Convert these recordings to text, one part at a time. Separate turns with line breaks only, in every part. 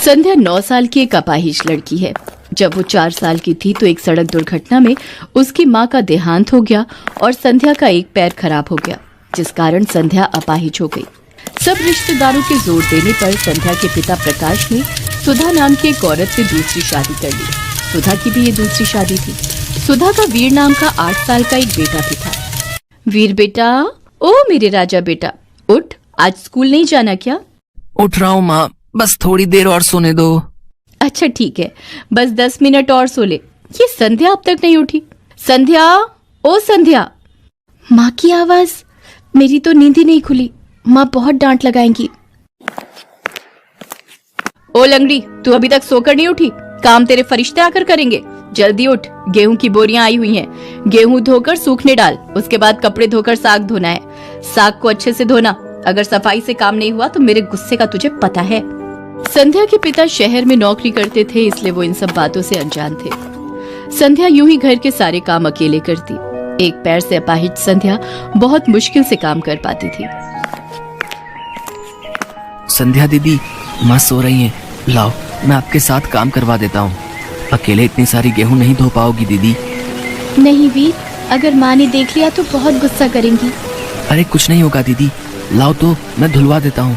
संध्या 9 साल की एक अपाहिज लड़की है। जब वो 4 साल की थी तो एक सड़क दुर्घटना में उसकी मां का देहांत हो गया और संध्या का एक पैर खराब हो गया, जिस कारण संध्या अपाहिज हो गई। सब रिश्तेदारों के जोर देने पर संध्या के पिता प्रकाश ने सुधा नाम की एक औरत से दूसरी शादी कर ली। सुधा की भी ये दूसरी शादी थी। सुधा का वीर नाम का 8 साल का एक बेटा भी था। वीर बेटा, ओ मेरे राजा बेटा, उठ, आज स्कूल नहीं जाना क्या?
उठ रहा हूँ माँ, बस थोड़ी देर और सोने दो।
अच्छा ठीक है, बस 10 मिनट और सो ले। ये संध्या अब तक नहीं उठी। संध्या, ओ संध्या। माँ की आवाज। मेरी तो नींद ही नहीं खुली, माँ बहुत डांट लगाएंगी। ओ लंगड़ी, तू अभी तक सोकर नहीं उठी? काम तेरे फरिश्ते आकर करेंगे। जल्दी उठ, गेहूं की बोरियां आई हुई हैं। गेहूं धोकर सूखने डाल, उसके बाद कपड़े धोकर साग धोना है। साग को अच्छे से धोना, अगर सफाई से काम नहीं हुआ तो मेरे गुस्से का तुझे पता है। संध्या के पिता शहर में नौकरी करते थे, इसलिए वो इन सब बातों से अनजान थे। संध्या यूं ही घर के सारे काम अकेले करती। एक पैर से अपाहिज संध्या बहुत मुश्किल से काम कर पाती थी।
संध्या दीदी, माँ सो रही हैं, लाओ मैं आपके साथ काम करवा देता हूँ। अकेले इतनी सारी गेहूं नहीं धो पाओगी दीदी।
नहीं वीर, अगर माँ ने देख लिया तो बहुत गुस्सा करेंगी।
अरे कुछ नहीं होगा दीदी, लाओ तो मैं धुलवा देता हूँ।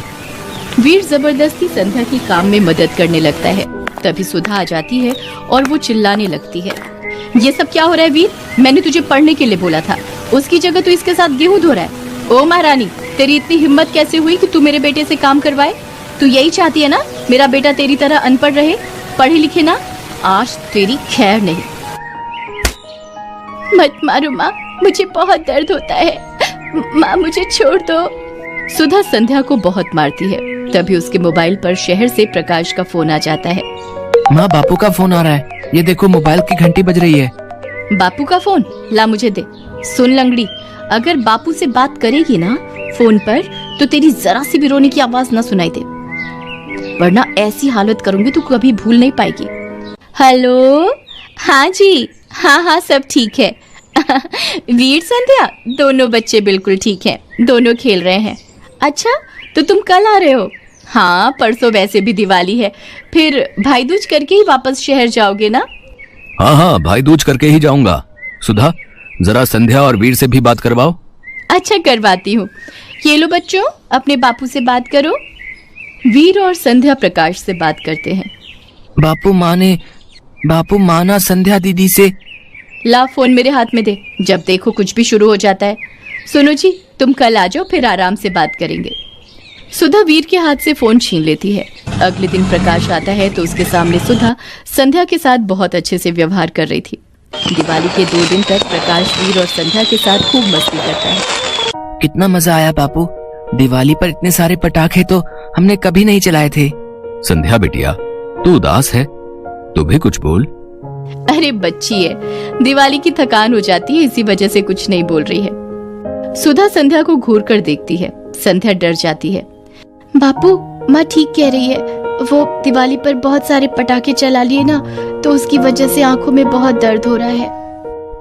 वीर जबरदस्ती संध्या की काम में मदद करने लगता है। तभी सुधा आ जाती है और वो चिल्लाने लगती है, ये सब क्या हो रहा है वीर? मैंने तुझे पढ़ने के लिए बोला था, उसकी जगह तू इसके साथ गेहूं धो रहा है। ओ महारानी, तेरी इतनी हिम्मत कैसे हुई कि तू मेरे बेटे से काम करवाए? तू यही चाहती है ना मेरा बेटा तेरी तरह अनपढ़ रहे, पढ़े लिखे ना? आज तेरी खैर नहीं। मत मारो माँ, मुझे बहुत दर्द होता है। माँ मुझे छोड़ दो। सुधा संध्या को बहुत मारती है। तभी उसके मोबाइल पर शहर से प्रकाश का फोन आ जाता है।
माँ, बापू का फोन आ रहा है, ये देखो मोबाइल की घंटी बज रही है।
बापू का फोन? ला मुझे दे। सुन लंगड़ी, अगर बापू से बात करेगी ना फोन पर तो तेरी जरा सी भी रोने की आवाज ना सुनाई दे, वरना ऐसी हालत करूंगी तू कभी भूल नहीं पाएगी। हेलो, हाँ जी, हाँ सब ठीक है। वीर संध्या, दोनों बच्चे बिल्कुल ठीक हैं, दोनों खेल रहे हैं। अच्छा, तो तुम कल आ रहे हो? हाँ, परसों वैसे भी दिवाली है, फिर भाई दूज करके ही वापस शहर जाओगे ना?
हाँ, भाई दूज करके ही जाऊंगा। सुधा, जरा संध्या और वीर से भी बात करवाओ।
अच्छा, करवाती हूँ। ये लो बच्चों, अपने बापू से बात करो। वीर और संध्या प्रकाश से बात करते हैं।
बापू माना संध्या दीदी से।
ला फोन मेरे हाथ में दे, जब देखो कुछ भी शुरू हो जाता है। सुनो जी, तुम कल आ जाओ, फिर आराम से बात करेंगे। सुधा वीर के हाथ से फोन छीन लेती है। अगले दिन प्रकाश आता है तो उसके सामने सुधा संध्या के साथ बहुत अच्छे से व्यवहार कर रही थी। दिवाली के 2 दिन तक प्रकाश वीर और संध्या के साथ खूब मस्ती करता है।
कितना मजा आया बापू, दिवाली पर इतने सारे पटाखे तो हमने कभी नहीं चलाए थे। संध्या बिटिया, तू उदास है, तू भी कुछ बोल।
अरे बच्ची है, दिवाली की थकान हो जाती है, इसी वजह से कुछ नहीं बोल रही है। सुधा संध्या को घूर कर देखती है। संध्या डर जाती है। बापू, माँ ठीक कह रही है, वो दिवाली पर बहुत सारे पटाखे चला लिए ना, तो उसकी वजह से आंखों में बहुत दर्द हो रहा है।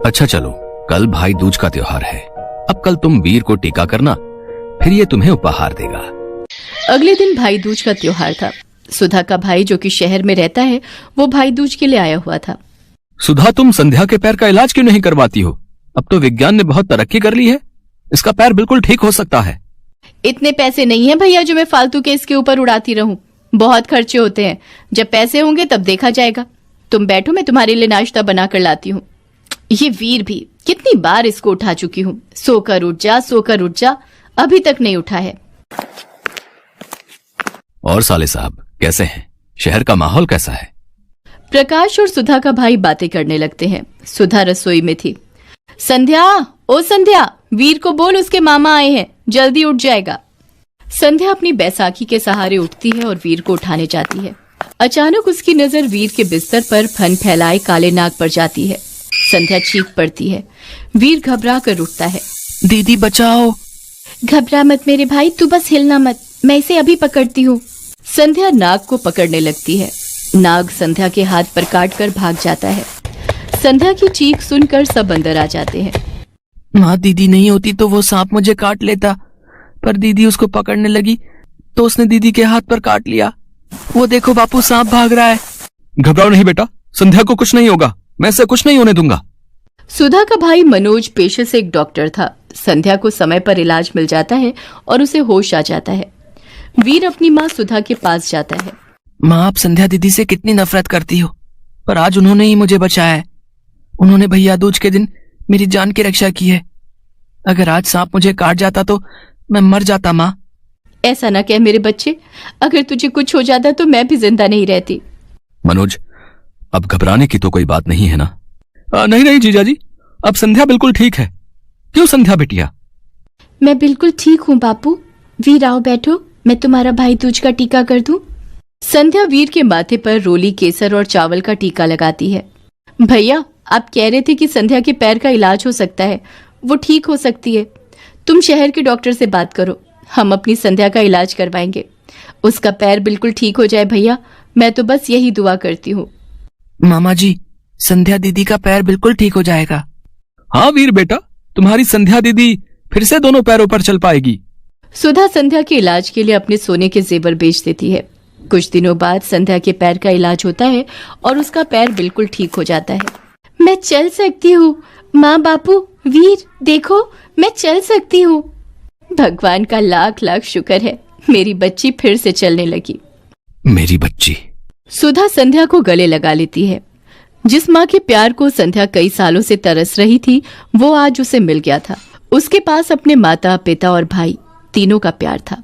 अच्छा चलो, कल भाई दूज का त्योहार है, अब कल तुम वीर को टीका करना, फिर ये तुम्हें उपहार देगा।
अगले दिन भाई दूज का त्योहार था। सुधा का भाई जो कि शहर में रहता है, वो भाई दूज के लिए आया हुआ था।
सुधा, तुम संध्या के पैर का इलाज क्यों नहीं करवाती हो? अब तो विज्ञान ने बहुत तरक्की कर ली है, इसका पैर बिल्कुल ठीक हो सकता है।
इतने पैसे नहीं है भैया जो मैं फालतू के इसके ऊपर उड़ाती रहूं, बहुत खर्चे होते हैं। जब पैसे होंगे तब देखा जाएगा। तुम बैठो, मैं तुम्हारे लिए नाश्ता बना कर लाती हूँ। ये वीर भी, कितनी बार इसको उठा चुकी हूँ, सोकर उठ जा, सोकर उठ जा, अभी तक नहीं उठा है।
और साले साहब कैसे हैं? शहर का माहौल कैसा है?
प्रकाश और सुधा का भाई बातें करने लगते हैं। सुधा रसोई में थी। संध्या, ओ संध्या, वीर को बोल उसके मामा आए हैं, जल्दी उठ जाएगा। संध्या अपनी बैसाखी के सहारे उठती है और वीर को उठाने जाती है। अचानक उसकी नजर वीर के बिस्तर पर फन फैलाए काले नाग पर जाती है। संध्या चीख पड़ती है। वीर घबरा कर उठता है।
दीदी बचाओ।
घबरा मत मेरे भाई, तू बस हिलना मत, मैं इसे अभी पकड़ती हूँ। संध्या नाग को पकड़ने लगती है। नाग संध्या के हाथ पर काट कर भाग जाता है। संध्या की चीख सुनकर सब अंदर आ जाते हैं।
माँ, दीदी नहीं होती तो वो सांप मुझे काट लेता, पर दीदी उसको पकड़ने लगी तो उसने दीदी के हाथ पर काट लिया। वो देखो बापू, सांप भाग रहा है।
घबराओ नहीं बेटा, संध्या को कुछ नहीं होगा, मैं इसे कुछ नहीं होने दूंगा।
सुधा का भाई मनोज पेशे से एक डॉक्टर था। संध्या को समय पर इलाज मिल जाता है और उसे होश आ जाता है। वीर अपनी माँ सुधा के पास जाता है।
माँ, आप संध्या दीदी से कितनी नफरत करती हो, पर आज उन्होंने ही मुझे बचाया है। उन्होंने भैया दूज के दिन मेरी जान की रक्षा की है। अगर आज सांप मुझे काट जाता तो मैं मर जाता माँ।
ऐसा ना कह मेरे बच्चे, अगर तुझे कुछ हो जाता तो मैं भी जिंदा नहीं रहती।
मनोज, अब घबराने की तो कोई बात नहीं है ना? नहीं नहीं जीजा जी, अब संध्या बिल्कुल ठीक है। क्यों संध्या बिटिया?
मैं बिल्कुल ठीक हूँ बापू। वीर आओ बैठो, मैं तुम्हारा भाई दूज का टीका कर दूं। संध्या वीर के माथे पर रोली, केसर और चावल का टीका लगाती है। भैया, आप कह रहे थे कि संध्या के पैर का इलाज हो सकता है, वो ठीक हो सकती है। तुम शहर के डॉक्टर से बात करो, हम अपनी संध्या का इलाज करवाएंगे। उसका पैर बिल्कुल ठीक हो जाए भैया, मैं तो बस यही दुआ करती हूँ।
मामा जी, संध्या दीदी का पैर बिल्कुल ठीक हो जाएगा।
हाँ वीर बेटा, तुम्हारी संध्या दीदी फिर से दोनों पैरों पर चल पाएगी।
सुधा संध्या के इलाज के लिए अपने सोने के जेवर बेच देती है। कुछ दिनों बाद संध्या के पैर का इलाज होता है और उसका पैर बिल्कुल ठीक हो जाता है। मैं चल सकती हूँ माँ, बापू, वीर देखो, मैं चल सकती हूँ। भगवान का लाख लाख शुक्र है, मेरी बच्ची फिर से चलने लगी।
मेरी बच्ची।
सुधा संध्या को गले लगा लेती है। जिस माँ के प्यार को संध्या कई सालों से तरस रही थी, वो आज उसे मिल गया था। उसके पास अपने माता, पिता और भाई तीनों का प्यार था।